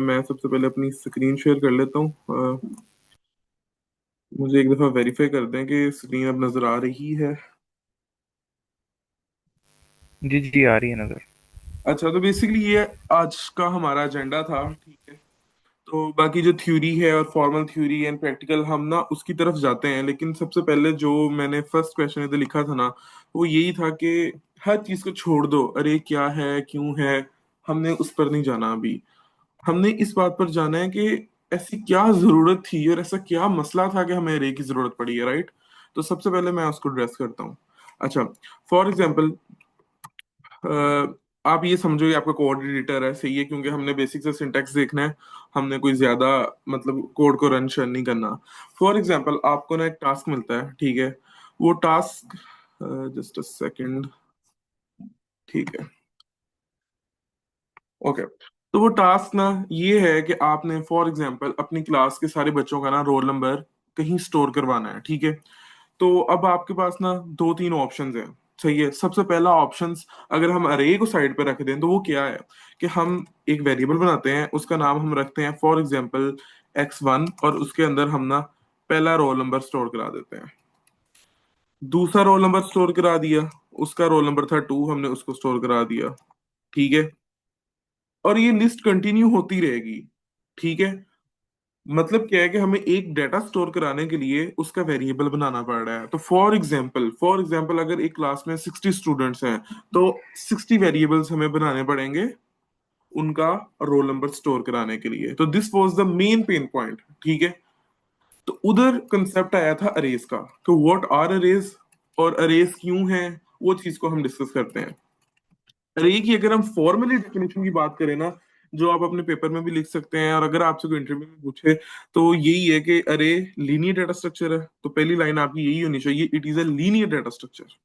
मैं सबसे पहले अपनी स्क्रीन शेयर कर लेता हूँ। मुझे एक दफ़ा वेरीफाई कर दें कि स्क्रीन अब नज़र आ रही है। जी जी, आ रही है नज़र। अच्छा, तो बेसिकली ये आज का हमारा एजेंडा था, ठीक है। तो बाकी जो थ्योरी है और फॉर्मल थ्योरी एंड प्रैक्टिकल हम ना उसकी तरफ जाते हैं, लेकिन सबसे पहले जो मैंने फर्स्ट क्वेश्चन इधर लिखा था ना, वो यही था कि हर चीज़ को छोड़ दो, अरे क्या है क्यों है, हमने उस पर नहीं जाना अभी। हमने इस बात पर जाना है कि ऐसी क्या जरूरत थी और ऐसा क्या मसला था कि हमें रे की जरूरत पड़ी है, राइट। तो सबसे पहले मैं उसको ड्रेस करता हूँ। अच्छा, फॉर एग्जाम्पल, आप ये समझो कि आपका कोऑर्डिनेटर है, सही है, क्योंकि हमने बेसिक से सिंटैक्स देखना है। हमने कोई ज्यादा मतलब कोड को रन शन नहीं करना। फॉर एग्जाम्पल, आपको ना एक टास्क मिलता है, ठीक है। वो टास्क, जस्ट अ सेकंड, ठीक है, ओके। तो वो टास्क ना ये है कि आपने फॉर एग्जांपल अपनी क्लास के सारे बच्चों का ना रोल नंबर कहीं स्टोर करवाना है, ठीक है। तो अब आपके पास ना दो तीन ऑप्शंस हैं, सही है। सबसे पहला ऑप्शंस, अगर हम अरे को साइड पे रख दें तो वो क्या है कि हम एक वेरिएबल बनाते हैं, उसका नाम हम रखते हैं फॉर एग्जांपल x1, और उसके अंदर हम ना पहला रोल नंबर स्टोर करा देते हैं। दूसरा रोल नंबर स्टोर करा दिया, उसका रोल नंबर था 2, हमने उसको स्टोर करा दिया, ठीक है। और ये लिस्ट कंटिन्यू होती रहेगी, ठीक है। मतलब क्या है कि हमें एक डाटा स्टोर कराने के लिए उसका वेरिएबल बनाना पड़ रहा है। तो फॉर एग्जांपल अगर एक क्लास में 60 स्टूडेंट्स हैं, तो 60 वेरिएबल्स हमें बनाने पड़ेंगे उनका रोल नंबर स्टोर कराने के लिए। तो this was the main pain point, ठीक है। तो उधर कंसेप्ट आया था अरेज का। तो व्हाट आर अरेज और अरेज क्यों है, वो चीज को हम डिस्कस करते हैं। अरे की अगर हम फॉर्मली डेफिनेशन की बात करें ना, जो आप अपने पेपर में भी लिख सकते हैं, और अगर आपसे कोई इंटरव्यू में पूछे, तो यही है कि अरे लीनियर डाटा स्ट्रक्चर है। तो पहली लाइन आपकी यही होनी चाहिए, it is a linear data structure.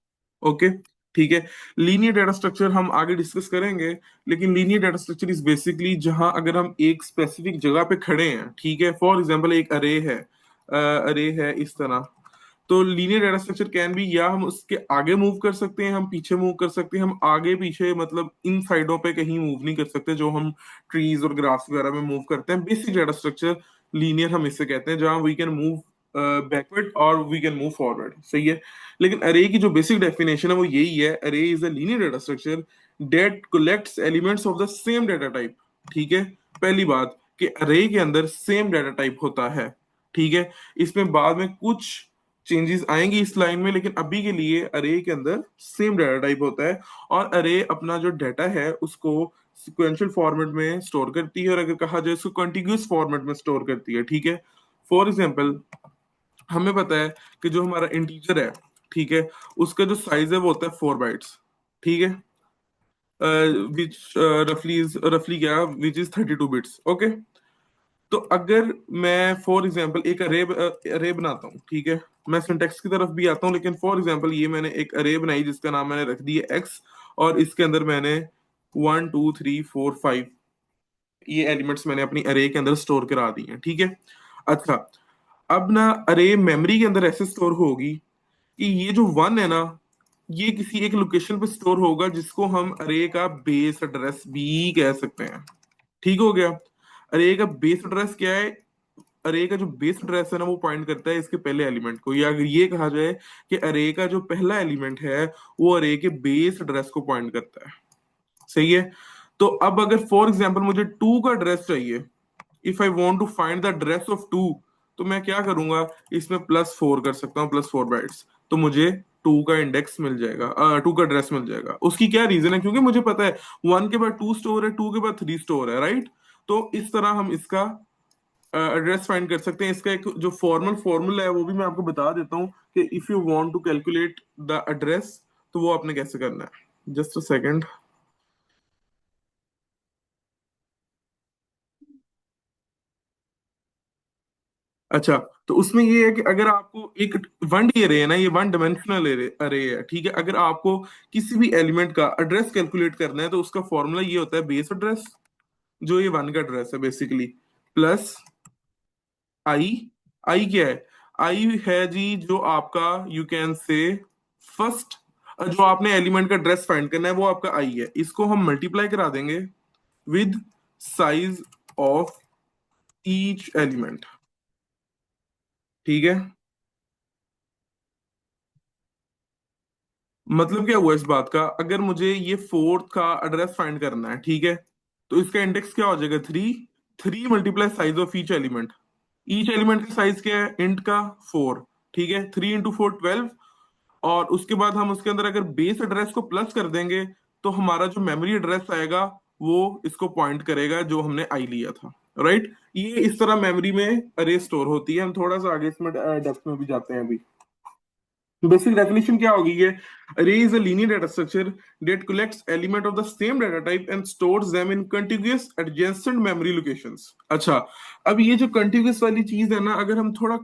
Okay, ठीक है। लीनियर डाटा स्ट्रक्चर हम आगे डिस्कस करेंगे, लेकिन linear data structure is basically जहां अगर हम एक स्पेसिफिक जगह पे खड़े हैं, ठीक है। फॉर एग्जांपल एक अरे है इस तरह। तो linear data structure can be, या हम उसके आगे मूव कर सकते हैं, हम पीछे मूव कर सकते हैं। हम आगे पीछे मतलब इन साइडों पे कहीं मूव नहीं कर सकते, जो हम ट्रीज और ग्रास वगैरह में मूव करते हैं। बेसिक डाटा स्ट्रक्चर लीनियर हम इसे कहते हैं, जहां वी कैन मूव बैकवर्ड और वी कैन मूव फॉरवर्ड, सही है। लेकिन अरे की जो बेसिक डेफिनेशन है वो यही है, array is a linear data structure that collects elements of the same data type, ठीक है। पहली बात कि अरे के अंदर सेम डाटा टाइप होता है, ठीक है। इसमें बाद में कुछ चेंजेस आएंगी इस लाइन में, लेकिन अभी के लिए अरे के अंदर सेम डाटा टाइप होता है। और अरे अपना जो डाटा है उसको सिक्वेंशियल फॉर्मेट में स्टोर करती है, और अगर कहा जाए इसको कॉन्टिग्यूअस फॉर्मेट में स्टोर करती है, ठीक है। फॉर एग्जाम्पल, हमें पता है कि जो हमारा इंटीजर है, ठीक है, उसका जो साइज है वो होता है 4 बाइट्स, ठीक है। विच रफली क्या, विच इज 32 बिट्स, ओके। तो अगर मैं फॉर एग्जांपल एक अरे बनाता हूँ, ठीक है। मैं सिंटेक्स की तरफ भी आता हूँ, लेकिन फॉर एग्जांपल ये मैंने एक अरे बनाई जिसका नाम मैंने रख दिया एक्स, और इसके अंदर मैंने 1 2 3 4 5 ये एलिमेंट्स मैंने अपनी अरे के अंदर स्टोर करा दिए हैं, ठीक है। अच्छा, अब ना अरे मेमोरी के अंदर ऐसे स्टोर होगी कि ये जो 1 है ना, ये किसी एक लोकेशन पे स्टोर होगा जिसको हम अरे का बेस एड्रेस भी कह सकते हैं, ठीक हो गया। अरे का बेस एड्रेस क्या है, अरे का जो बेस एड्रेस है ना वो पॉइंट करता है इसके पहले एलिमेंट को, या अगर ये कहा जाए कि अरे का जो पहला एलिमेंट है वो अरे के बेस एड्रेस को पॉइंट करता है, सही है। तो अब अगर फॉर एग्जांपल मुझे 2 का एड्रेस चाहिए, if I want to find the address of 2, तो मैं क्या करूंगा, इसमें +4 कर सकता हूँ, +4 बाइट्स। तो मुझे 2 का इंडेक्स मिल जाएगा, 2 का एड्रेस मिल जाएगा। उसकी क्या रीजन है, क्योंकि मुझे पता है 1 के बाद 2 स्टोर है, 2 के बाद 3 स्टोर है, राइट। तो इस तरह हम इसका एड्रेस फाइंड कर सकते हैं। इसका एक जो फॉर्मल फॉर्मूला है वो भी मैं आपको बता देता हूँ कि if you want to calculate the address, तो वो आपने कैसे करना है, जस्ट अ सेकंड। अच्छा, तो उसमें ये है कि अगर आपको एक 1D अरे है ना, ये 1 डायमेंशनल अरे है, ठीक है। अगर आपको किसी भी एलिमेंट का एड्रेस कैलकुलेट करना है, तो उसका फॉर्मूला ये होता है बेस एड्रेस, जो ये 1 का एड्रेस है बेसिकली, प्लस आई। आई क्या है, आई है जी जो आपका, यू कैन से फर्स्ट, जो आपने एलिमेंट का एड्रेस फाइंड करना है वो आपका आई है, इसको हम मल्टीप्लाई करा देंगे with size of each element. ठीक है, मतलब क्या हुआ इस बात का, अगर मुझे ये फोर्थ का एड्रेस फाइंड करना है, ठीक है, तो इसका इंडेक्स क्या हो जाएगा, 3। 3 multiply size of each element का साइज क्या है, इंट का 4। ठीक है, 3 × 4 12। और उसके बाद हम उसके अंदर अगर बेस एड्रेस को प्लस कर देंगे, तो हमारा जो मेमोरी एड्रेस आएगा वो इसको पॉइंट करेगा जो हमने आई लिया था। राइट, ये इस तरह मेमोरी में अरे स्टोर होती है। हम थोड़ा सा आगे इसमें डेप्थ में भी जाते हैं अभी। बेसिक डेफिनेशन क्या होगी ये, array is a linear data structure that collects element of the same data type and stores them in contiguous adjacent memory locations। अच्छा, अब ये जो contiguous वाली चीज है ना, अगर हम थोड़ा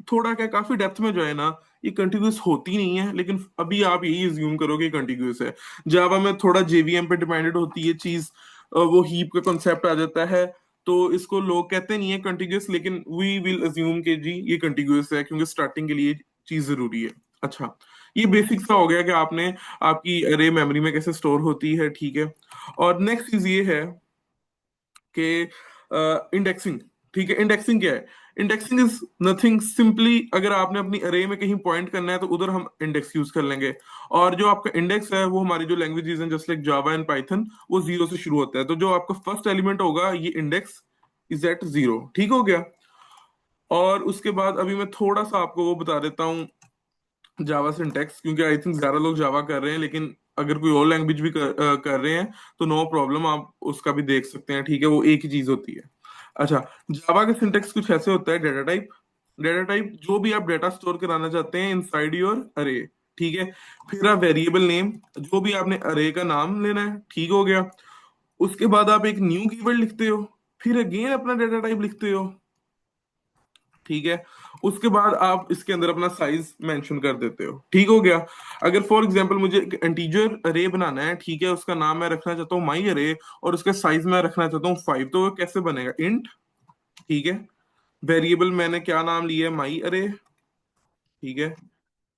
थोड़ा क्या काफी डेप्थ में जाए ना, ये contiguous होती नहीं है, लेकिन अभी आप यही assume करो कि contiguous है। जावा में थोड़ा जेवीएम पे डिपेंडेंट होती है चीज, वो हीप का कॉन्सेप्ट आ जाता है, तो इसको लोग कहते नहीं है कंटिन्यूअस, लेकिन वी विल अज्यूम के जी ये कंटिन्यूअस है क्योंकि स्टार्टिंग के लिए चीज जरूरी है। अच्छा, ये बेसिक सा हो गया कि आपने आपकी अरे मेमोरी में कैसे स्टोर होती है। ठीक है, और नेक्स्ट चीज ये है कि इंडेक्सिंग। ठीक है, इंडेक्सिंग क्या है, इंडेक्सिंग इज नथिंग सिंपली, अगर आपने अपनी अरे में कहीं पॉइंट करना है तो उधर हम इंडेक्स यूज कर लेंगे। और जो आपका इंडेक्स है वो हमारी जो लैंग्वेजेस हैं just like Java and Python, वो जीरो से शुरू होता है, तो जो आपका फर्स्ट एलिमेंट होगा ये इंडेक्स इज एट 0। ठीक हो गया। और उसके बाद अभी मैं थोड़ा सा आपको वो बता देता हूँ जावा सिंटैक्स, क्योंकि आई थिंक ज्यादा लोग जावा कर रहे हैं, लेकिन अगर कोई और लैंग्वेज भी कर रहे हैं तो नो प्रॉब्लम, आप उसका भी देख सकते हैं। ठीक है, वो एक ही चीज होती है। अच्छा, जावा का सिंटैक्स कुछ ऐसे होता है, डेटा टाइप। डेटा टाइप जो भी आप डेटा स्टोर कराना चाहते हैं इनसाइड योर अरे। ठीक है, फिर आप वेरिएबल नेम, जो भी आपने अरे का नाम लेना है। ठीक हो गया। उसके बाद आप एक न्यू कीवर्ड लिखते हो, फिर अगेन अपना डेटा टाइप लिखते हो। ठीक है, उसके बाद आप इसके अंदर अपना साइज मेंशन कर देते हो। ठीक हो गया। अगर फॉर एग्जांपल मुझे एक इंटीजर अरे बनाना है, ठीक है, उसका नाम मैं रखना चाहता हूँ माई अरे, और उसका साइज मैं रखना चाहता हूँ 5, तो वो कैसे बनेगा, इंट। ठीक है, वेरिएबल मैंने क्या नाम लिया है, माई अरे। ठीक है,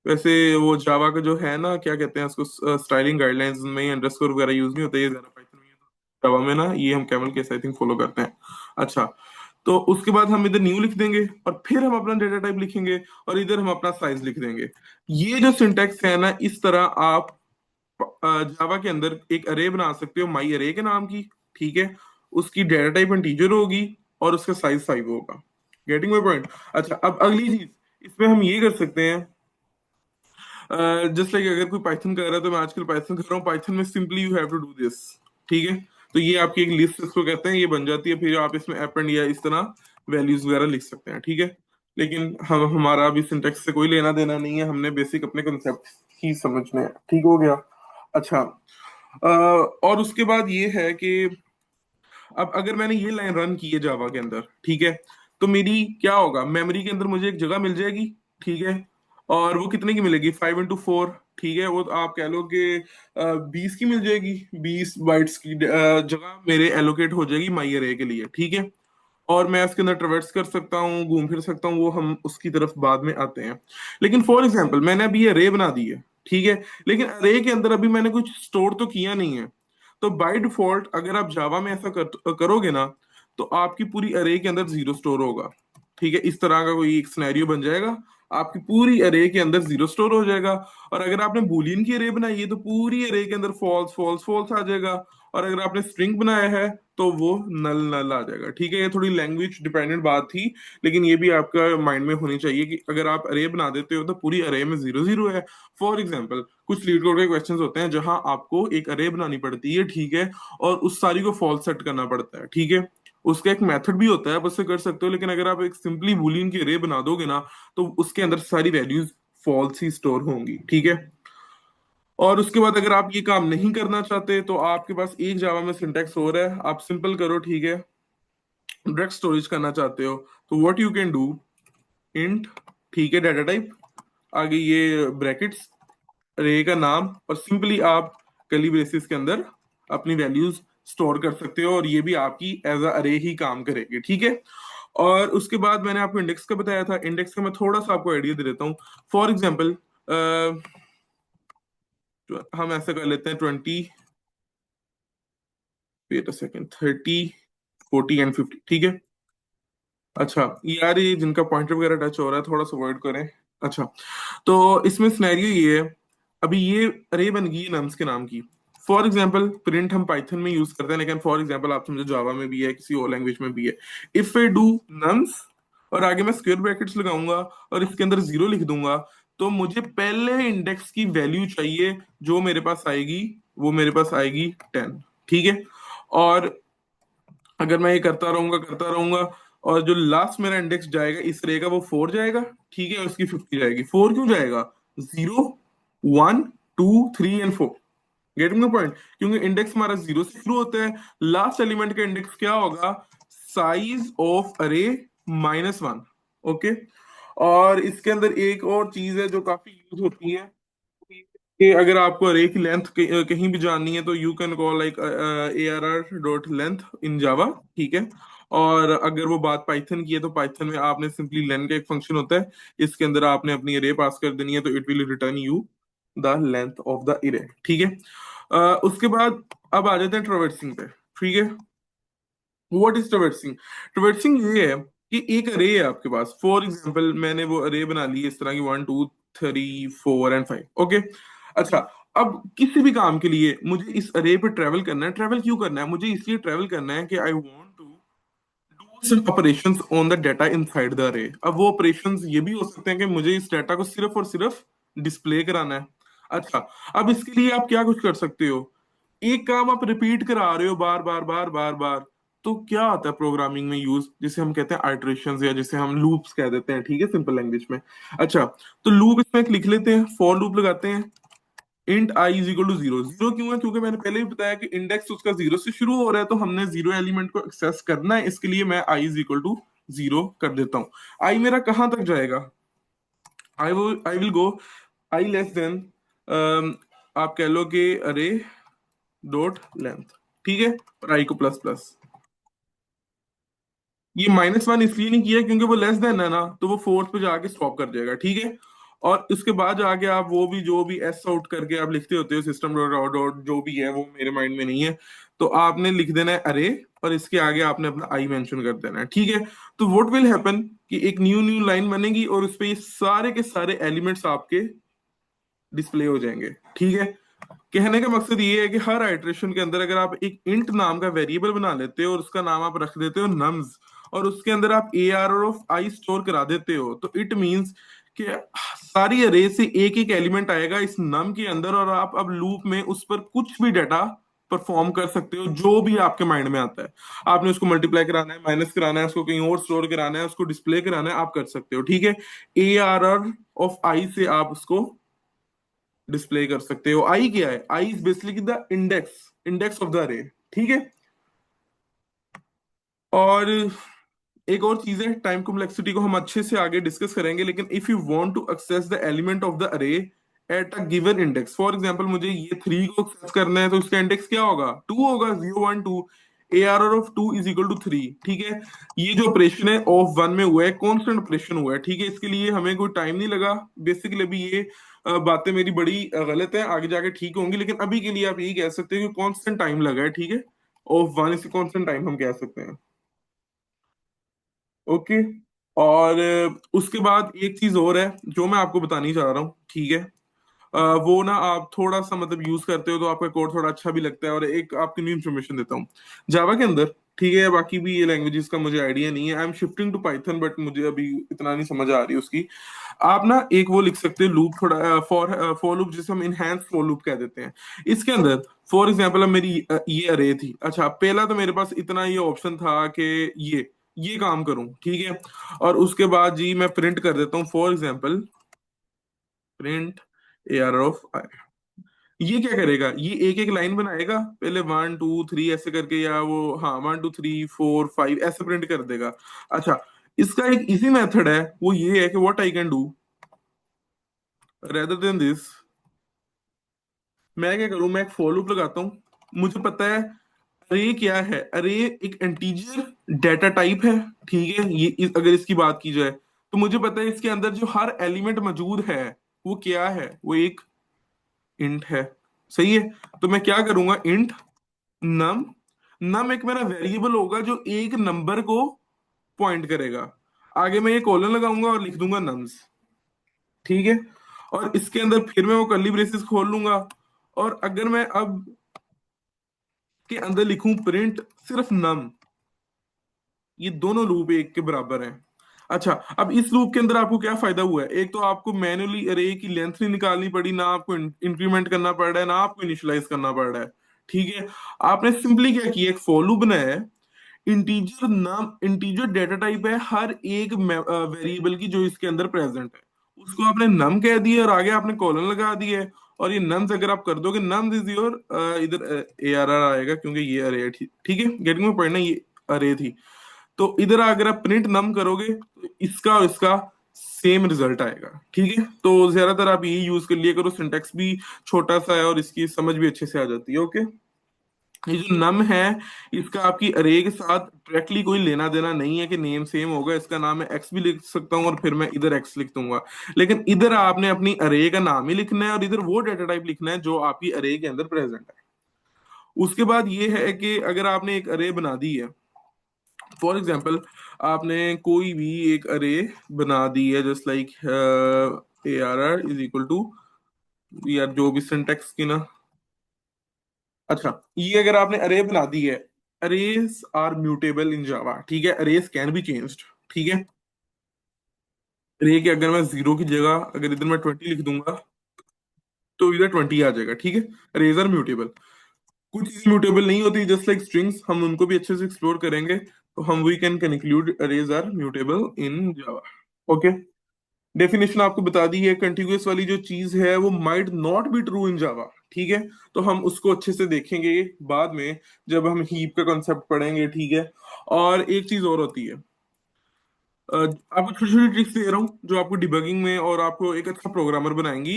वैसे वो जावा का जो है ना, क्या कहते हैं उसको, स्टाइलिंग गाइडलाइंस में अंडरस्कोर वगैरह यूज नहीं होता, ये ज्यादा पाइथन में जावा में ना ये हम camel case I think follow करते हैं। अच्छा, तो उसके बाद हम इधर न्यू लिख देंगे, और फिर हम अपना डेटा टाइप लिखेंगे, और इधर हम अपना साइज लिख देंगे। ये जो सिंटेक्स है ना, इस तरह आप जावा के अंदर एक अरे बना सकते हो माई अरे के नाम की। ठीक है, उसकी डेटा टाइप इंटीजर होगी और उसका साइज 5 होगा। Getting my point. अच्छा, अब अगली चीज इसमें हम ये कर सकते हैं, जस्ट लाइक अगर कोई पाइथन कर रहा है, तो मैं आजकल पाइथन कर रहा हूँ, पाइथन में simply you have to do this. ठीक है, तो ये आपकी एक लिस्ट इसको कहते हैं, ये बन जाती है, फिर आप इसमें अपेंड या इस तरह वैल्यूज वगैरह लिख सकते हैं। ठीक है, लेकिन हम हमारा अभी सिंटेक्स से कोई लेना देना नहीं है, हमने बेसिक अपने कंसेप्ट ही समझने हैं। ठीक हो गया। अच्छा, और उसके बाद ये है कि अब अगर मैंने ये लाइन रन की है जावा के अंदर, ठीक है, तो मेरी क्या होगा, मेमोरी के अंदर मुझे एक जगह मिल जाएगी। ठीक है, और वो कितने की मिलेगी, 5 × 4। ठीक है, वो तो आप कह लो कि 20 की मिल जाएगी, 20 बाइट्स की जगह मेरे एलोकेट हो जाएगी माई अरे के लिए। ठीक है, और मैं इसके अंदर ट्रेवर्स कर सकता हूँ, घूम फिर सकता हूँ, वो हम उसकी तरफ बाद में आते हैं। लेकिन फॉर एग्जाम्पल मैंने अभी ये अरे बना दी है, ठीक है, लेकिन अरे के अंदर अभी मैंने कुछ स्टोर तो किया नहीं है। तो बाय डिफॉल्ट अगर आप जावा में ऐसा करोगे ना, तो आपकी पूरी अरे के अंदर जीरो स्टोर होगा। ठीक है, इस तरह का कोई एक सिनेरियो बन जाएगा, आपकी पूरी अरे के अंदर जीरो स्टोर हो जाएगा। और अगर आपने बूलियन की अरे बनाई है तो पूरी अरे के अंदर फॉल्स फॉल्स फॉल्स आ जाएगा। और अगर आपने स्ट्रिंग बनाया है तो वो नल नल आ जाएगा। ठीक है, ये थोड़ी लैंग्वेज डिपेंडेंट बात थी, लेकिन ये भी आपका माइंड में होनी चाहिए कि अगर आप अरे बना देते हो तो पूरी अरे में जीरो जीरो है। फॉर एग्जाम्पल कुछ लीड कोड के क्वेश्चंस होते हैं जहां आपको एक अरे बनानी पड़ती है, ठीक है, और उस सारी को फॉल्स सेट करना पड़ता है। ठीक है, उसका एक मेथड भी होता है, आप उससे कर सकते हो, लेकिन अगर आप एक सिंपली बूलियन की अरे बना दोगे ना, तो उसके अंदर सारी वैल्यूज फॉल्स ही स्टोर होंगी। ठीक है, और उसके बाद अगर आप ये काम नहीं करना चाहते तो आपके पास एक जावा में सिंटेक्स और है, आप सिंपल करो। ठीक है, डायरेक्ट स्टोरेज करना चाहते हो तो what you can do, int, ठीक है, डाटा टाइप, आगे ये ब्रैकेट्स, रे का नाम, और सिंपली आप कर्ली ब्रेसेस के अंदर अपनी वैल्यूज स्टोर कर सकते हो, और ये भी आपकी एज अ अरे ही काम करेगी। ठीक है, और उसके बाद मैंने आपको इंडेक्स का बताया था, इंडेक्स का मैं थोड़ा सा आपको आइडिया दे देता हूँ। फॉर एग्जाम्पल हम ऐसा कर लेते हैं 20, वेट अ सेकेंड, 30, 40 and 50, ठीक है। अच्छा यार, ये जिनका पॉइंटर वगैरह टच हो रहा है थोड़ा सा अवॉइड करें। अच्छा, तो इसमें सिनेरियो ये है, अभी ये अरे बन गई नम्स के नाम की। फॉर एग्जाम्पल प्रिंट हम पाइथन में यूज करते हैं, लेकिन फॉर एग्जाम्पल आप समझो जावा में भी है, किसी और लैंग्वेज में भी है। इफ आई डू नम्स और आगे मैं स्क्वायर ब्रैकेट्स लगाऊंगा और इसके अंदर जीरो लिख दूंगा, तो मुझे पहले इंडेक्स की वैल्यू चाहिए जो मेरे पास आएगी, वो मेरे पास आएगी 10, ठीक है। और अगर मैं ये करता रहूंगा और जो लास्ट मेरा इंडेक्स जाएगा इस रहेगा वो 4 जाएगा, ठीक है, और उसकी 50 जाएगी। 4 क्यों जाएगा? 0, 1, 2, 3 एंड 4। Getting the point? क्योंकि इंडेक्स हमारा जीरो से शुरू होता है। लास्ट एलिमेंट का इंडेक्स क्या होगा? साइज ऑफ अरे -1। ओके। और इसके अंदर एक और चीज है जो काफी यूज होती है कि अगर आपको अरे की लेंथ कहीं भी जाननी है तो you can call like ARR.length in Java, ठीक है। और अगर वो बात पाइथन की है तो पाइथन में आपने सिंपली लेन का एक फंक्शन होता है, इसके अंदर आपने अपनी अरे पास कर देनी है तो it will return you the length of the array, ठीक है। उसके बाद अब आ जाते हैं ट्रैवर्सिंग पे, ठीक है। What is traversing? ट्रैवर्सिंग ये है कि एक अरे है आपके पास, फॉर एग्जांपल मैंने वो अरे बना ली है इस तरह की 1, 2, 3, 4 एंड 5। ओके। अच्छा, अब किसी भी काम के लिए मुझे इस अरे पे ट्रेवल करना है। ट्रेवल क्यों करना है? मुझे इसलिए ट्रेवल करना है कि I want to do some operations on the data inside the array. अब वो ऑपरेशंस ये भी हो सकते हैं कि मुझे इस डाटा को सिर्फ और सिर्फ डिस्प्ले कराना है। अच्छा, अब इसके लिए आप क्या कुछ कर सकते हो? एक काम आप रिपीट करा रहे हो बार बार बार बार बार, तो क्या आता है प्रोग्रामिंग में यूज, जिसे हम कहते हैं आइटरेशंस या जिसे हम लूप्स कह देते हैं, ठीक है, सिंपल लैंग्वेज में। अच्छा, तो लूप इसमें एक लिख लेते हैं, फॉर लूप लगाते हैं। Int I is equal to zero. Zero क्यों है? क्योंकि मैंने पहले भी बताया कि इंडेक्स उसका जीरो से शुरू हो रहा है, तो हमने जीरो एलिमेंट को एक्सेस करना है, इसके लिए मैं आई इज इक्वल टू जीरो कर देता हूँ। आई मेरा कहां तक जाएगा? I will go I less than, आप कह लो कि अरे डॉट लेंथ, ठीक है, और आई को प्लस प्लस। ये -1 इसलिए नहीं किया क्योंकि वो लेस देन है ना, तो वो फोर्थ पे जाके स्टॉप कर जाएगा, ठीक है। और उसके बाद जाके आप वो भी जो भी एस आउट करके आप लिखते होते हो, सिस्टम डॉट आउट डॉट जो भी है वो मेरे माइंड में नहीं है, तो आपने लिख देना है अरे, और इसके आगे आपने अपना आई मेंशन कर देना है, ठीक है। तो व्हाट विल हैपन कि एक न्यू न्यू लाइन बनेगी और उस पे ये सारे के सारे एलिमेंट्स आपके डिस्प्ले हो जाएंगे, ठीक है। कहने का मकसद ये है कि हर आइटरेशन के अंदर अगर आप एक इंट नाम का वेरिएबल बना लेते हो और उसका नाम आप रख देते हो नम्स, और उसके अंदर आप AR ऑफ आई स्टोर करा देते हो, तो इट मींस कि सारी अरे से एक एक एलिमेंट आएगा इस नम के अंदर, और आप अब लूप में उस पर कुछ भी डाटा परफॉर्म कर सकते हो जो भी आपके माइंड में आता है। आपने उसको मल्टीप्लाई कराना है, माइनस कराना है, उसको कहीं और स्टोर कराना है, उसको डिस्प्ले कराना है, आप कर सकते हो, ठीक है। ARR ऑफ आई से आप उसको डिस्प्ले कर सकते हो। आई क्या है? I is basically the index index of the array, ठीक है। और एक और चीज है, टाइम कॉम्प्लेक्सिटी को हम अच्छे से आगे डिस्कस करेंगे, लेकिन if you want to access the element of the array at a given index, for example मुझे ये 3 को एक्सेस करना है, तो उसका इंडेक्स क्या होगा? 2 होगा, 0, 1, 2। ARR of 2 is equal to 3, ठीक है। ये जो ऑपरेशन है ऑफ 1 में हुआ है, कॉन्स्टेंट ऑपरेशन हुआ है, ठीक है, इसके लिए हमें कोई टाइम नहीं लगा। बेसिकली अभी ये बातें मेरी बड़ी गलत है, आगे जाके ठीक होंगी, लेकिन अभी के लिए आप यही कह सकते हो कि कॉन्स्टेंट टाइम लगा है, ठीक है। ऑफ 1 इसे कॉन्स्टेंट टाइम हम कह सकते हैं। ओके। और उसके बाद एक चीज और है जो मैं आपको बतानी चाह रहा हूँ, ठीक है। वो ना आप थोड़ा सा मतलब यूज करते हो तो आपका कोड थोड़ा अच्छा भी लगता है, और एक आपकी न्यू इन्फॉर्मेशन देता हूँ जावा के अंदर, ठीक है। बाकी भी ये लैंग्वेजेस का मुझे आइडिया नहीं है, I am shifting to Python, but मुझे अभी इतना नहीं समझ आ रही उसकी। आप ना एक वो लिख सकते हो लूप, थोड़ा फॉर फॉर लूप, जिसे हम इनहेंस फॉर लूप कह देते हैं। इसके अंदर फॉर एग्जांपल अब मेरी ये अरे थी। अच्छा, पहला तो मेरे पास इतना ये ऑप्शन था कि ये काम करूं, ठीक है। और उसके बाद जी मैं प्रिंट कर देता हूँ, for example print AR of I. ये क्या करेगा? ये एक एक लाइन बनाएगा, पहले 1, 2, 3 ऐसे करके, या वो हाँ 1, 2, 3, 4, 5 ऐसे प्रिंट कर देगा। अच्छा, इसका एक इजी मेथड है, वो ये है कि what I can do rather than this, मैं क्या करूं, मैं एक फॉर लूप लगाता हूँ। मुझे पता है अरे क्या है, अरे एक इंटीजर डाटा टाइप है, ठीक है। अगर इसकी बात की जाए तो मुझे पता है इसके अंदर जो हर एलिमेंट मौजूद है वो क्या है, वो एक इंट है, सही है। तो मैं क्या करूंगा, इंट नम नम एक मेरा वेरिएबल होगा जो एक नंबर को पॉइंट करेगा। आगे मैं ये कॉलन लगाऊंगा और लिख दूंगा नम्स, ठीक है। और इसके अंदर फिर मैं वो कर्ली ब्रेसेस खोल लूंगा, और अगर मैं अब के अंदर लिखूं प्रिंट सिर्फ नम, ये दोनों लूप एक के बराबर हैं। अच्छा, अब इस लूप के अंदर आपको क्या फायदा हुआ है? एक तो आपको मैन्युअली अरे की लेंथ नहीं निकालनी पड़ी, ना आपको इंक्रीमेंट करना पड़ रहा है, ना आपको इनिशियलाइज करना पड़ रहा है, ठीक है। आपने सिंपली क्या किया, एक फॉर लूप बनाया है। इंटीजर नाम, इंटीजर डेटा टाइप है हर एक वेरिएबल की जो इसके अंदर प्रेजेंट है, उसको आपने नम कह दिया और आगे आपने कॉलन लगा दिया है। और ये नम्स अगर आप कर दोगे, नम्स इज योर, इधर ए आर आर आएगा क्योंकि ये अरे है, ठीक ठीक है, गेटिंग में पढ़ना, ये अरे थी। तो इधर अगर आप प्रिंट नम करोगे तो इसका और इसका सेम रिजल्ट आएगा, ठीक है। तो ज्यादातर आप यही यूज कर लिया करो, सिंटेक्स भी छोटा सा है और इसकी समझ भी अच्छे से आ जाती है, ओके। ये जो नम है, इसका आपकी अरे के साथ डायरेक्टली कोई लेना देना नहीं है कि नेम सेम होगा, इसका नाम मैं एक्स भी लिख सकता हूँ और फिर मैं इधर एक्स लिख दूंगा। लेकिन इधर आपने अपनी अरे का नाम ही लिखना है और इधर वो डेटा टाइप लिखना है जो आपकी अरे के अंदर प्रेजेंट है। उसके बाद ये है कि अगर आपने एक अरे बना दी है, फॉर एग्जाम्पल आपने कोई भी एक अरे बना दी है, just like A R R is equal to, यार जो भी सिंटेक्स की ना, अच्छा, ये अगर आपने अरे बना दी है, arrays are mutable in Java, ठीक है, अरेज कैन बी चेंज्ड, ठीक है। अरे के अगर मैं जीरो की जगह अगर इधर मैं 20 लिख दूंगा तो इधर 20 आ जाएगा, ठीक है। Arrays are mutable. कुछ चीजें म्यूटेबल नहीं होती, जस्ट लाइक स्ट्रिंग्स, हम उनको भी अच्छे से एक्सप्लोर करेंगे। तो हम we can conclude arrays are mutable in Java, okay. Definition आपको बता दी है, कंटिन्यूअस वाली जो चीज है वो might not be true in Java, ठीक है। तो हम उसको अच्छे से देखेंगे बाद में, जब हम हीप का कॉन्सेप्ट पढ़ेंगे, ठीक है। और एक चीज और होती है, आपको छोटी छोटी ट्रिक्स दे रहा हूँ जो आपको डिबगिंग में और आपको एक अच्छा प्रोग्रामर बनाएंगी।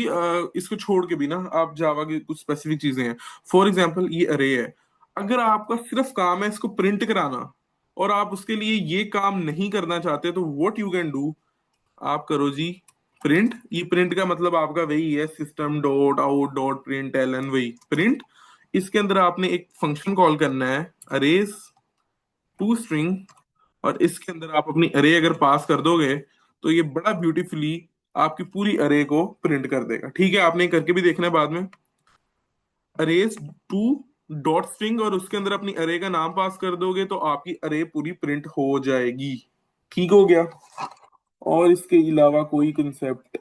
इसको छोड़ के भी ना आप जावा की कुछ स्पेसिफिक चीजें हैं। फॉर एग्जाम्पल ये अरे है, अगर आपका सिर्फ काम है इसको प्रिंट कराना और आप उसके लिए ये काम नहीं करना चाहते, तो व्हाट यू कैन डू, आप करो जी प्रिंट। ये प्रिंट का मतलब आपका वही है, system dot out dot print L N, वही प्रिंट। इसके अंदर आपने एक फंक्शन कॉल करना है, अरेज टू स्ट्रिंग, और इसके अंदर आप अपनी अरे अगर पास कर दोगे तो ये बड़ा ब्यूटीफुली आपकी पूरी अरे को प्रिंट कर देगा, ठीक है। आपने करके भी देखना है बाद में। अरेज टू डॉट स्ट्रिंग और उसके अंदर अपनी अरे का नाम पास कर दोगे तो आपकी अरे पूरी प्रिंट हो जाएगी, ठीक हो गया। और इसके अलावा कोई कंसेप्ट,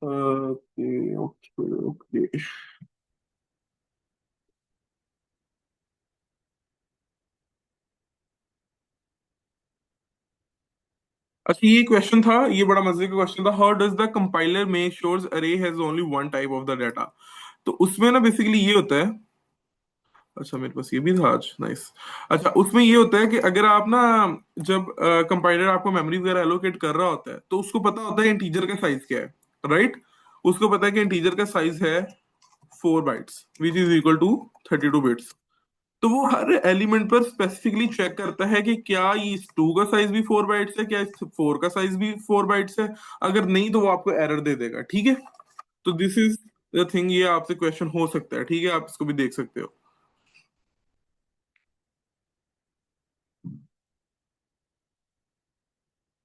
ओके ओके ओके। अच्छा, ये क्वेश्चन था, ये बड़ा मजे का क्वेश्चन था, how does the compiler make sure array has only one type of the data. तो उसमें ना बेसिकली ये होता है, अच्छा मेरे पास ये भी था आज, नाइस। अच्छा, उसमें ये होता है कि अगर आप ना, जब कंपाइलर आपको मेमोरी वगैरह एलोकेट कर रहा होता है तो उसको पता होता है इंटीजर का साइज क्या है, राइट। उसको पता है कि इंटीजर का साइज है 4 bytes which is equal to 32 bits. तो वो हर एलिमेंट पर स्पेसिफिकली चेक करता है कि क्या ये इस 2 का साइज भी 4 बाइट्स है, क्या इस 4 का साइज भी 4 बाइट्स है। अगर नहीं तो वो आपको एरर दे देगा, ठीक है। तो दिस इज द थिंग, ये आपसे क्वेश्चन हो सकता है, ठीक है, आप इसको भी देख सकते हो।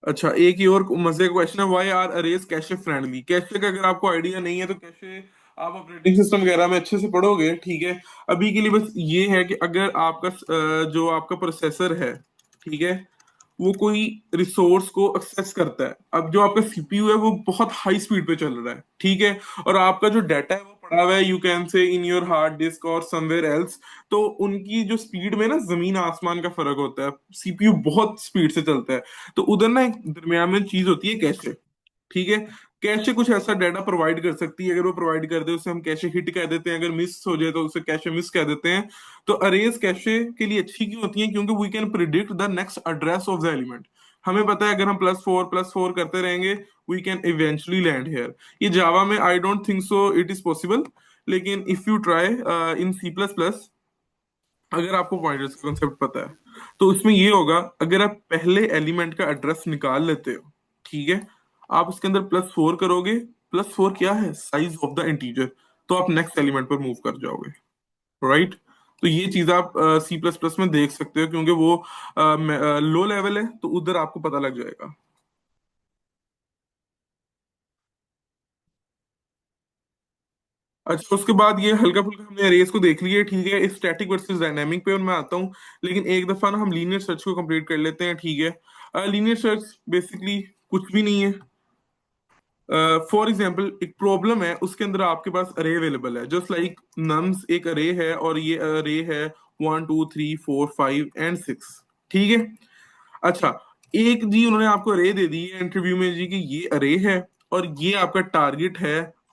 अच्छा, एक ही और मजे का क्वेश्चन है, why are arrays cache friendly. Cache का अगर आपको आइडिया नहीं है तो कैशे आप ऑपरेटिंग सिस्टम वगैरह में अच्छे से पढ़ोगे, ठीक है। अभी के लिए बस ये है कि अगर आपका जो आपका प्रोसेसर है, ठीक है, वो कोई रिसोर्स को एक्सेस करता है, अब जो आपका सीपीयू है वो बहुत हाई स्पीड पे चल रहा है, ठीक है, और आपका जो डाटा है वो पड़ा हुआ है, you can say in your hard disk और समवेयर एल्स। तो उनकी जो स्पीड में ना जमीन आसमान का फर्क होता है, सीपीयू बहुत स्पीड से चलता है। तो उधर ना एक दरमियान में चीज होती है कैशे, ठीक है। कैशे कुछ ऐसा डाटा प्रोवाइड कर सकती है, अगर वो प्रोवाइड कर दे उसे हम कैशे हिट कह देते हैं, अगर मिस हो जाए तो उसे कैशे मिस कह देते हैं। तो अरेज कैशे के लिए अच्छी क्यों होती है, क्योंकि we can predict the next address of the element. हमें पता है अगर हम +4 +4 करते रहेंगे we can eventually land here. ये जावा में I don't think so it is possible, लेकिन if you try in C++, अगर आपको पॉइंटर्स का कंसेप्ट पता है तो उसमें ये होगा, अगर आप पहले एलिमेंट का एड्रेस निकाल लेते हो, ठीक है, आप उसके अंदर +4 करोगे। +4 क्या है, साइज ऑफ द इंटीजर। तो आप नेक्स्ट एलिमेंट पर मूव कर जाओगे, राइट। तो ये चीज आप सी प्लस प्लस में देख सकते हो, क्योंकि वो लो लेवल है, तो उधर आपको पता लग जाएगा। अच्छा, उसके बाद ये हल्का फुल्का हमने अरेज को देख लिया, ठीक है। स्टैटिक वर्सेस डायनामिक पे और मैं आता हूँ, लेकिन एक दफा ना हम लीनियर सर्च को कंप्लीट कर लेते हैं, ठीक है। लीनियर सर्च बेसिकली कुछ भी नहीं है। फॉर एग्जाम्पल, एक प्रॉब्लम है, उसके अंदर आपके पास अरे अवेलेबल है, जस्ट लाइक नम्स एक अरे है, और ये अरे है 1 2 3 4 5 एंड 6, ठीक है। अच्छा, एक जी उन्होंने आपको अरे दे दी है इंटरव्यू में जी कि ये अरे है, और ये आपका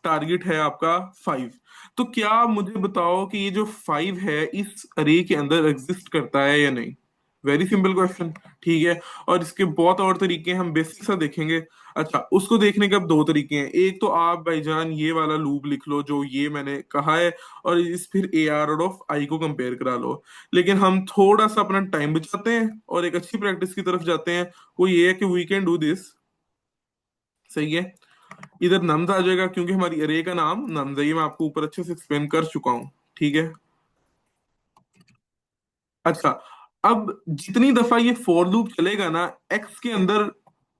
टारगेट है आपका 5। तो क्या आप मुझे बताओ कि ये जो 5 है इस अरे के अंदर एग्जिस्ट करता है या नहीं? वेरी सिंपल क्वेश्चन, ठीक है। और इसके बहुत और तरीके हैं, हम बेसिक सा देखेंगे। अच्छा, उसको देखने के अब दो तरीके हैं। एक तो आप भाईजान ये वाला लूप लिख लो जो ये मैंने कहा है, और इस फिर ए आर और ऑफ आई को कंपेयर करा लो। लेकिन हम थोड़ा सा अपना टाइम बचाते हैं और एक अच्छी प्रैक्टिस की तरफ जाते हैं। वो ये है कि वी कैन डू दिस, सही है। इधर नम्स आ जाएगा, क्योंकि हमारी अरे का नाम नम्स है, ये मैं आपको ऊपर अच्छे से एक्सप्लेन कर चुका हूँ, ठीक है। अच्छा, अब जितनी दफा ये फॉर लूप चलेगा ना, एक्स के अंदर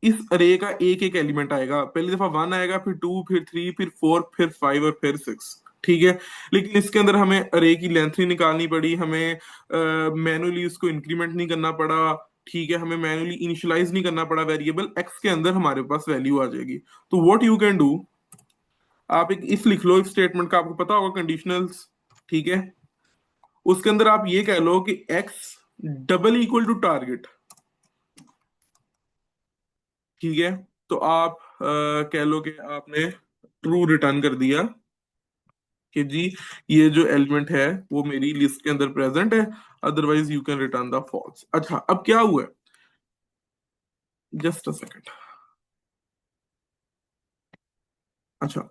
इस अरे का एक एक एलिमेंट आएगा। पहली दफा 1 आएगा, फिर 2, फिर 3, फिर 4, फिर 5 और फिर 6, ठीक है। लेकिन इसके अंदर हमें अरे की लेंथ नहीं निकालनी पड़ी, हमें मैनुअली उसको इंक्रीमेंट नहीं करना पड़ा, ठीक है। हमें मैनुअली इनिशियलाइज नहीं करना पड़ा वेरिएबल एक्स के अंदर, हमारे पास वैल्यू आ जाएगी। तो व्हाट यू कैन डू, आप एक इफ लिख लो, इफ स्टेटमेंट का आपको पता होगा कंडीशनल्स, ठीक है। उसके अंदर आप ये कह लो कि X double equal to target, ठीक है। तो आप कह लो कि आपने ट्रू रिटर्न कर दिया कि जी ये जो एलिमेंट है वो मेरी लिस्ट के अंदर प्रेजेंट है, otherwise you can return the false. अच्छा, अब क्या हुआ है, जस्ट अ सेकंड। अच्छा,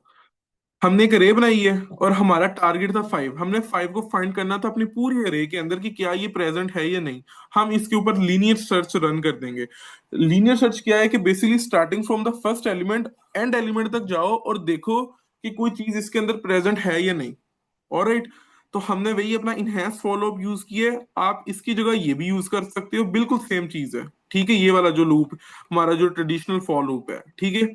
हमने एक अरे बनाई है और हमारा टारगेट था 5, हमने 5 को फाइंड करना था अपनी पूरी अरे के अंदर कि क्या ये प्रेजेंट है या नहीं। हम इसके ऊपर लीनियर सर्च रन कर देंगे। लीनियर सर्च क्या है कि basically starting from the first element and element तक जाओ और देखो कि कोई चीज इसके अंदर प्रेजेंट है या नहीं। ऑलराइट, तो हमने वही अपना इनहेंस फॉलो अप यूज किया है। आप इसकी जगह ये भी यूज कर सकते हो, बिल्कुल सेम चीज है, ठीक है। ये वाला जो लूप, हमारा जो ट्रेडिशनल फॉर लूप है, ठीक है।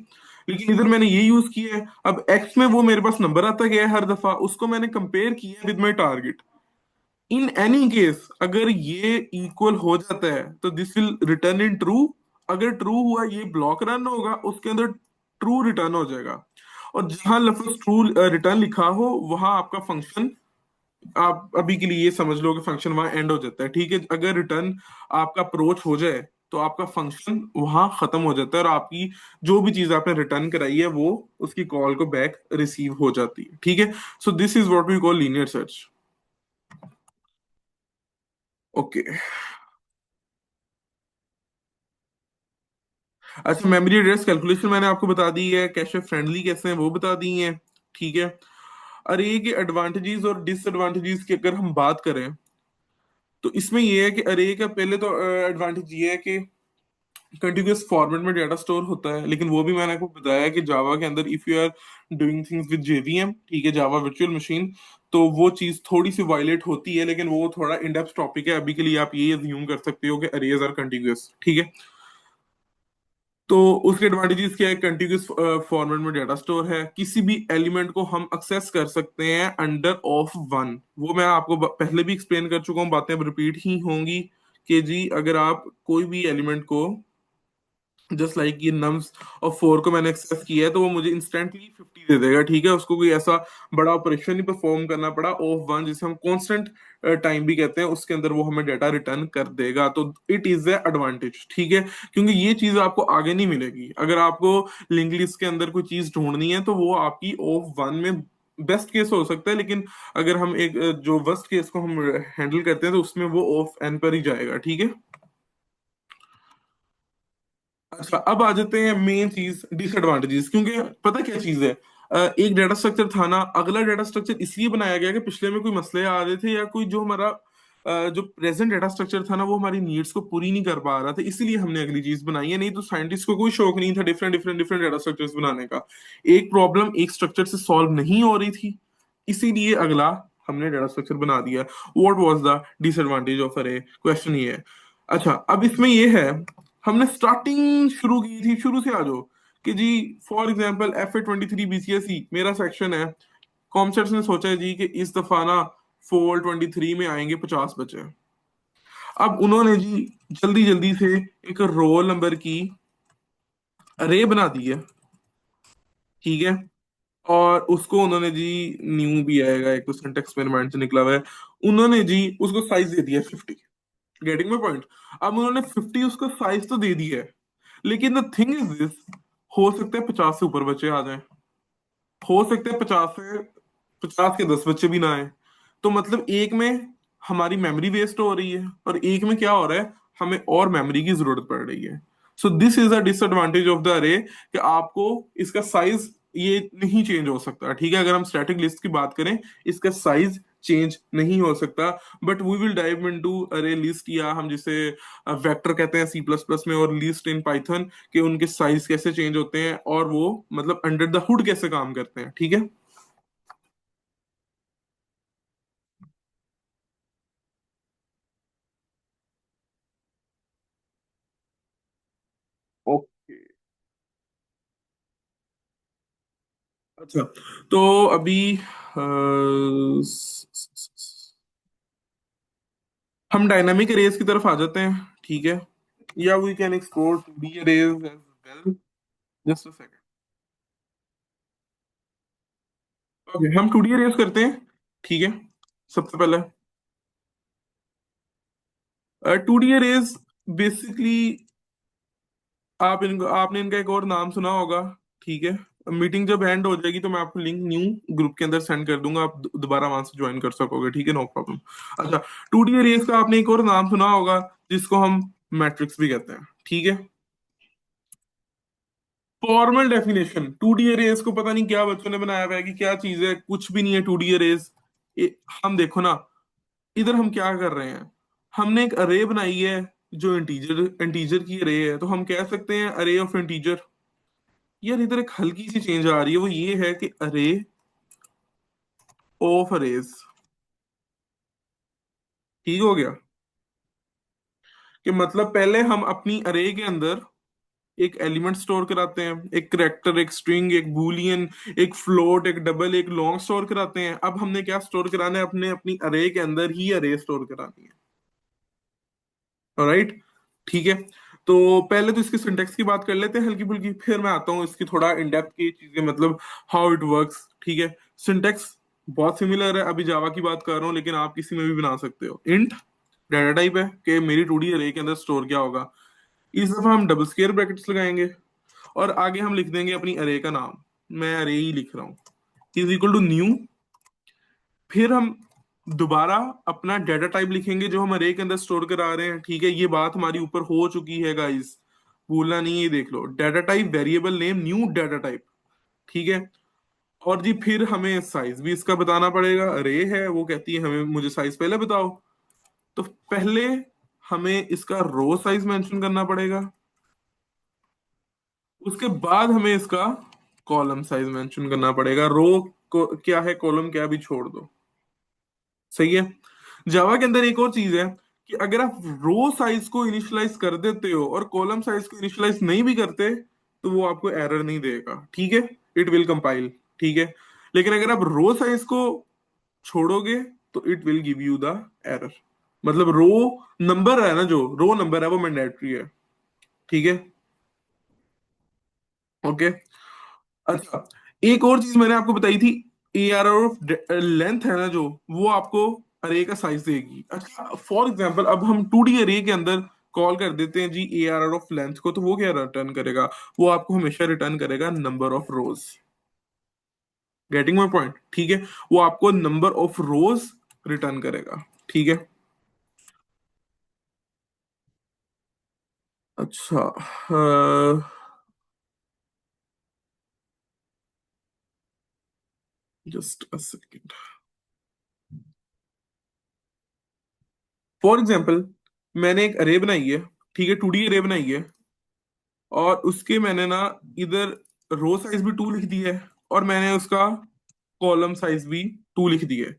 लेकिन इधर मैंने ये यूज किया है। अब एक्स में वो मेरे पास नंबर आता गया है हर दफा, उसको मैंने कंपेयर किया with my target. In any case अगर ये इक्वल हो जाता है तो this will return in true. अगर ट्रू हुआ, ये ब्लॉक रन होगा, उसके अंदर ट्रू रिटर्न हो जाएगा। और जहां लफ्ज ट्रू रिटर्न लिखा हो, वहां आपका फंक्शन, आप अभी के लिए ये समझ लो कि फंक्शन वहां एंड हो जाता है, ठीक है। अगर रिटर्न आपका अप्रोच हो जाए तो आपका फंक्शन वहां खत्म हो जाता है, और आपकी जो भी चीज आपने रिटर्न कराई है वो उसकी कॉल को बैक रिसीव हो जाती है, ठीक है। So this is what we call linear search. Okay. अच्छा, मेमोरी एड्रेस कैलकुलेशन मैंने आपको बता दी है, कैशे फ्रेंडली कैसे हैं वो बता दी है, ठीक है। अरे के एडवांटेजेस और डिसएडवांटेजेस की अगर हम बात करें, तो इसमें ये है कि अरे का पहले तो एडवांटेज ये है कि कंटिन्यूअस फॉर्मेट में डाटा स्टोर होता है। लेकिन वो भी मैंने आपको बताया कि जावा के अंदर if you are doing things with JVM, ठीक है, जावा वर्चुअल मशीन, तो वो चीज थोड़ी सी वायलेट होती है, लेकिन वो थोड़ा इन डेप्थ टॉपिक है। अभी के लिए आप ये अज्यूम कर सकते हो कि अरेज आर कंटिन्यूअस, ठीक है। तो उसके एडवांटेजेस क्या है, कंटिन्यूअस फॉर्मेट में डाटा स्टोर है, किसी भी एलिमेंट को हम एक्सेस कर सकते हैं अंडर ऑफ वन। वो मैं आपको पहले भी एक्सप्लेन कर चुका हूँ, बातें अब रिपीट ही होंगी कि जी अगर आप कोई भी एलिमेंट को, जस्ट लाइक ये नम्स और 4 को मैंने एक्सेस किया है, तो वो मुझे इंस्टेंटली 50 दे देगा, ठीक है। उसको कोई ऐसा बड़ा ऑपरेशन नहीं परफॉर्म करना पड़ा, ऑफ वन जिसे हम कांस्टेंट टाइम भी कहते हैं, उसके अंदर वो हमें डाटा रिटर्न कर देगा। तो इट इज ए एडवांटेज, ठीक है, क्योंकि ये चीज आपको आगे नहीं मिलेगी। अगर आपको लिंक लिस्ट के अंदर कोई चीज ढूंढनी है तो वो आपकी ऑफ वन में बेस्ट केस हो सकता है, लेकिन अगर हम एक जो वर्स्ट केस को हम हैंडल करते हैं तो उसमें वो ऑफ एन पर ही जाएगा, ठीक है। अच्छा, अब आ जाते हैं मेन चीज, डिसएडवांटेजेस। क्योंकि पता क्या चीज है, एक डाटा स्ट्रक्चर था ना, अगला डाटा स्ट्रक्चर इसलिए बनाया गया कि पिछले में कोई मसले आ रहे थे, या कोई जो हमारा जो प्रेजेंट डाटा स्ट्रक्चर था ना वो हमारी नीड्स को पूरी नहीं कर पा रहा था, इसलिए हमने अगली चीज बनाई है। नहीं तो साइंटिस्ट को कोई शौक नहीं था different different different data structures बनाने का। एक प्रॉब्लम एक स्ट्रक्चर से सॉल्व नहीं हो रही थी, इसीलिए अगला हमने डाटा स्ट्रक्चर बना दिया। What was the disadvantage of अरे, क्वेश्चन ये है। अच्छा, अब इसमें ये है, हमने स्टार्टिंग शुरू की थी, शुरू से आ जाओ कि जी फॉर एग्जांपल FA 23 BCSE मेरा सेक्शन है। कॉमसेट्स ने सोचा है जी कि इस दफा ना फॉल 23 में आएंगे 50 बच्चे। अब उन्होंने जी जल्दी जल्दी से एक रोल नंबर की अरे बना दी है, ठीक है। और उसको उन्होंने जी, न्यू भी आएगा, एक तो सिंट एक्सपेरिमेंट से निकला हुआ है, उन्होंने जी उसको साइज दे दिया 50। Getting my point. अब उन्होंने 50 उसको साइज तो दे दी है, लेकिन द थिंग इज दिस, हो सकता है 50 से ऊपर बच्चे आ जाएं, हो सकता है 50 के 10 बच्चे भी ना आए। तो मतलब एक में हमारी मेमोरी वेस्ट हो रही है, और एक में क्या हो रहा है, हमें और मेमोरी की जरूरत पड़ रही है। So this is a disadvantage of the अरे, कि आपको इसका साइज ये नहीं चेंज हो सकता, ठीक है। अगर हम स्टैटिक लिस्ट की बात करें, इसका साइज चेंज नहीं हो सकता। But we will dive into array list, या हम जिसे वेक्टर कहते हैं C++ में, और लिस्ट इन पाइथन, कि उनके साइज कैसे चेंज होते हैं और वो मतलब अंडर द हुड कैसे काम करते हैं, ठीक है। ओके। अच्छा, तो अभी हम डायनामिक अरेज की तरफ आ जाते हैं, ठीक है। या we can explore 2D arrays as well. Just a second. Okay, हम 2D अरेज करते हैं, ठीक है। सबसे पहले 2D अरेज बेसिकली, आपने इनका एक और नाम सुना होगा, ठीक है। मीटिंग जब एंड हो जाएगी तो मैं आपको लिंक न्यू ग्रुप के अंदर सेंड कर दूंगा, आप दोबारा वहां से ज्वाइन कर सकोगे, ठीक है, नो प्रॉब्लम। अच्छा, 2D अरेज का आपने एक और नाम सुना होगा, जिसको हम मैट्रिक्स भी कहते हैं, ठीक है। फॉर्मल डेफिनेशन 2D अरेज को पता नहीं क्या बच्चों ने बनाया हुआ है कि क्या चीज है, कुछ भी नहीं है 2D अरेज। हम देखो ना, इधर हम क्या कर रहे हैं, हमने एक अरे बनाई है जो इंटीजर इंटीजर की अरे है, तो हम कह सकते हैं अरे ऑफ इंटीजर। यार इधर एक हल्की सी चेंज आ रही है, वो ये है कि अरे ऑफ अरेज, ठीक हो गया। कि मतलब पहले हम अपनी अरे के अंदर एक एलिमेंट स्टोर कराते हैं, एक करेक्टर, एक स्ट्रिंग, एक बूलियन, एक फ्लोट, एक डबल, एक लॉन्ग स्टोर कराते हैं। अब हमने क्या स्टोर कराना है, अपने अपनी अरे के अंदर ही अरे स्टोर करानी है। राइट, ठीक है। तो पहले तो इसकी सिंटेक्स की बात कर लेते हैं हल्की फुल्की, फिर मैं आता हूँ इसकी थोड़ा इन डेप्थ की चीजें, मतलब हाउ इट वर्क्स, ठीक है। सिंटेक्स बहुत सिमिलर है, अभी जावा की बात कर रहा हूँ, लेकिन आप किसी में भी बना सकते हो। इंट डाटा टाइप है कि मेरी 2D अरे के अंदर स्टोर क्या होगा। इस दफा हम डबल स्क्वायर ब्रैकेट्स लगाएंगे, और आगे हम लिख देंगे अपनी अरे का नाम। मैं अरे ही लिख रहा हूँ, इज इक्वल टू न्यू। फिर हम दोबारा अपना डाटा टाइप लिखेंगे जो हम अरे के अंदर स्टोर करा रहे हैं, ठीक है। ये बात हमारी ऊपर हो चुकी है गाइस, भूलना नहीं है, ये देख लो, data type variable name new data type, ठीक है। और जी फिर हमें साइज भी इसका बताना पड़ेगा, अरे है वो कहती है हमें, मुझे साइज पहले बताओ। तो पहले हमें इसका रो साइज मेंशन करना पड़ेगा, उसके बाद हमें इसका कॉलम साइज मेंशन करना पड़ेगा। रो को क्या है, कॉलम क्या, भी छोड़ दो, सही है। जावा के अंदर एक और चीज है कि अगर आप रो साइज को इनिशियलाइज कर देते हो और कॉलम साइज को इनिशियलाइज नहीं भी करते, तो वो आपको एरर नहीं देगा, ठीक है। इट विल कंपाइल, ठीक है। लेकिन अगर आप रो साइज को छोड़ोगे, तो it will give you the error. मतलब रो नंबर है ना, जो रो नंबर है वो मैंडेटरी है, ठीक है। ओके। अच्छा, एक और चीज मैंने आपको बताई थी, ए आर ऑफ लेंथ है ना जो, वो आपको अरे का साइज देगी। अच्छा, फॉर एग्जांपल अब हम 2D अरे के अंदर कॉल कर देते हैं जी ए आर ऑफ लेंथ को, तो वो क्या रिटर्न करेगा, वो आपको हमेशा रिटर्न करेगा number of rose. Getting my point, ठीक है। वो आपको नंबर ऑफ रोज रिटर्न करेगा, ठीक है। अच्छा, just a second. For example मैंने एक अरे बनाई है, ठीक है, 2D अरे बनाई है, और उसके मैंने ना इधर रो साइज भी 2 लिख दी है, और मैंने उसका कॉलम साइज भी 2 लिख दिए।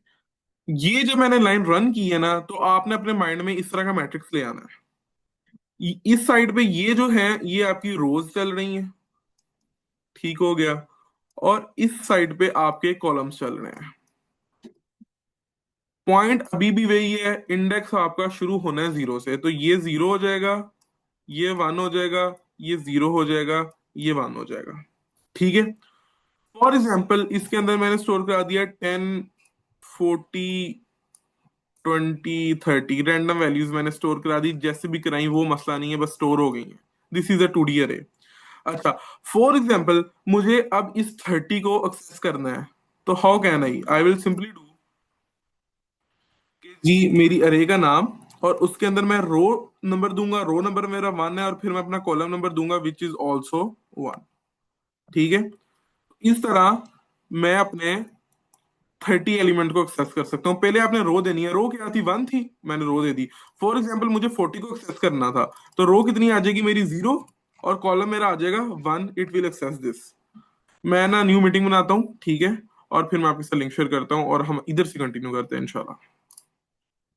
ये जब मैंने लाइन रन की है ना, तो आपने अपने माइंड में इस तरह का मैट्रिक्स ले आना है। इस साइड पे ये जो है ये आपकी रोज चल रही हैं, ठीक हो गया। और इस साइड पे आपके कॉलम्स चल रहे हैं। पॉइंट अभी भी वही है, इंडेक्स आपका शुरू होना है जीरो से, तो ये जीरो हो जाएगा, ये वन हो जाएगा, ये जीरो हो जाएगा, ये वन हो जाएगा। ठीक है। फॉर एग्जाम्पल इसके अंदर मैंने स्टोर करा दिया 10, 40, 20, 30 रैंडम वैल्यूज मैंने स्टोर करा दी, जैसे भी कराई वो मसला नहीं है, बस स्टोर हो गई है। दिस इज अ 2D अरे। अच्छा, फॉर एग्जाम्पल मुझे अब इस 30 को एक्सेस करना है, तो how can I will simply do जी मेरी अरे का नाम, और उसके अंदर मैं रो नंबर दूंगा, रो नंबर मेरा वन है, और फिर मैं अपना कॉलम नंबर दूंगा विच इज ऑल्सो वन। ठीक है। इस तरह मैं अपने 30 एलिमेंट को एक्सेस कर सकता हूँ। पहले आपने रो देनी है, रो क्या थी, वन थी, मैंने रो दे दी। फॉर एग्जाम्पल मुझे 40 को एक्सेस करना था, तो रो कितनी आ जाएगी मेरी, जीरो, और कॉलम मेरा आ जाएगा one, it will access this. मैं ना न्यू मीटिंग बनाता हूँ, ठीक है, और फिर मैं आपके साथ लिंक शेयर करता हूँ और हम इधर से कंटिन्यू करते हैं इंशाल्लाह।